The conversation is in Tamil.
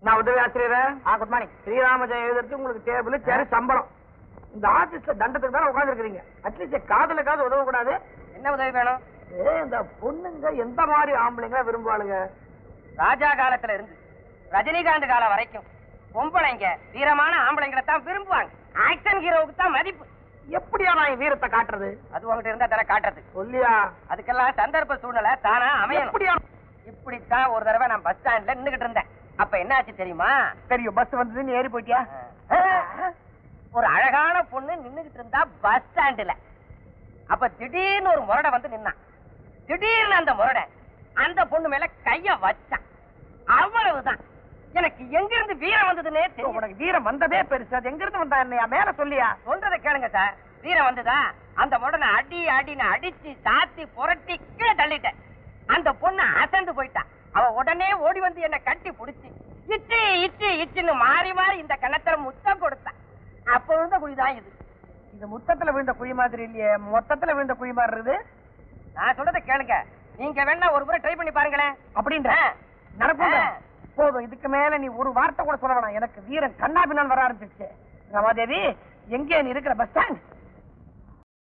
நான் உதவி ஆசிரியர். Good morning. ஸ்ரீராம ஜெயம் எழுதுறதுக்கு உங்களுக்கு டேபிள் சேர் சம்பளம். இந்த ஆபீஸ்ல தண்டத்துக்கு தான் உட்கார்ந்து இருக்கீங்க. அட்லீஸ்ட் காதலுக்காவது உதவ கூடாது? என்ன உதவி வேணும்? இந்த பொண்ணுங்க எந்த மாதிரி ஆம்பளைங்க விரும்புவாளுங்க? ராஜா காலத்துல இருந்து ரஜினிகாந்த் காலம் வரைக்கும் பொம்பளைங்க வீரமான ஆம்பளைங்களை தான் விரும்புவாங்க. ஆக்ஷன் ஹீரோவுக்கு தான் மதிப்பு. எப்படியா நான் வீரத்தை காட்டுறது? அது உங்ககிட்ட இருந்தா தானே காட்டுறது. சொல்லியா? அதுக்கெல்லாம் சந்தர்ப்ப சூழ்நிலை தானா அமையணும். இப்படித்தான் ஒரு தடவை நான் பஸ் ஸ்டாண்ட்ல நின்னுகிட்டு இருந்தேன். அப்ப என்ன ஆச்சு தெரியுமா? தெரியும். பஸ் வந்ததுன்னு ஏறி போயிட்டியா? ஒரு அழகான பொண்ணு நின்னுகிட்டு இருந்தா பஸ் ஸ்டாண்ட்ல. அப்ப திடீர்னு ஒரு முரடை வந்து நின்னான். திடீர்னு அந்த முரடை அந்த பொண்ணு மேல கைய வச்சான். அவ்வளவுதான். எனக்கு எங்க இருந்து வீரம் வந்ததுன்னே தெரியும். உனக்கு வீரம் வந்ததே பெருசு. அது எங்க இருந்து வந்தா என்னையா? மேல சொல்லியா? சொல்றதை கேளுங்க சார். வீரம் வந்ததா? அந்த முரடனை அடின்னு அடிச்சு சாத்தி புரட்டி கீழே தள்ளிட்டேன். அந்த பொண்ணு அசந்து போயிட்டான். அவ உடனே ஓடி வந்து என்ன கட்டி புடிச்சு இச்சு இச்சு இச்சுன்னு மாறி மாறி இந்த கணத்துல முத்தம் கொடுத்தான். அப்ப விழுந்த குழிதான் இது. இது முத்தத்துல விழுந்த குழி மாதிரி இல்லையே, மொத்தத்துல விழுந்த குழி மாதிரி இருக்குது. நான் சொல்றதை கேளுங்க. நீங்க வேணா ஒரு முறை ட்ரை பண்ணி பாருங்களேன். அப்படின்ற நடக்கும். போதும். இதுக்கு மேல நீ ஒரு வார்த்தை கூட சொல்ல வேணாம். எனக்கு வீரன் கண்ணா பின்னால் வர ஆரம்பிச்சிருச்சு. ரமாதேவி, எங்கே நீ இருக்கிற? Bus stand.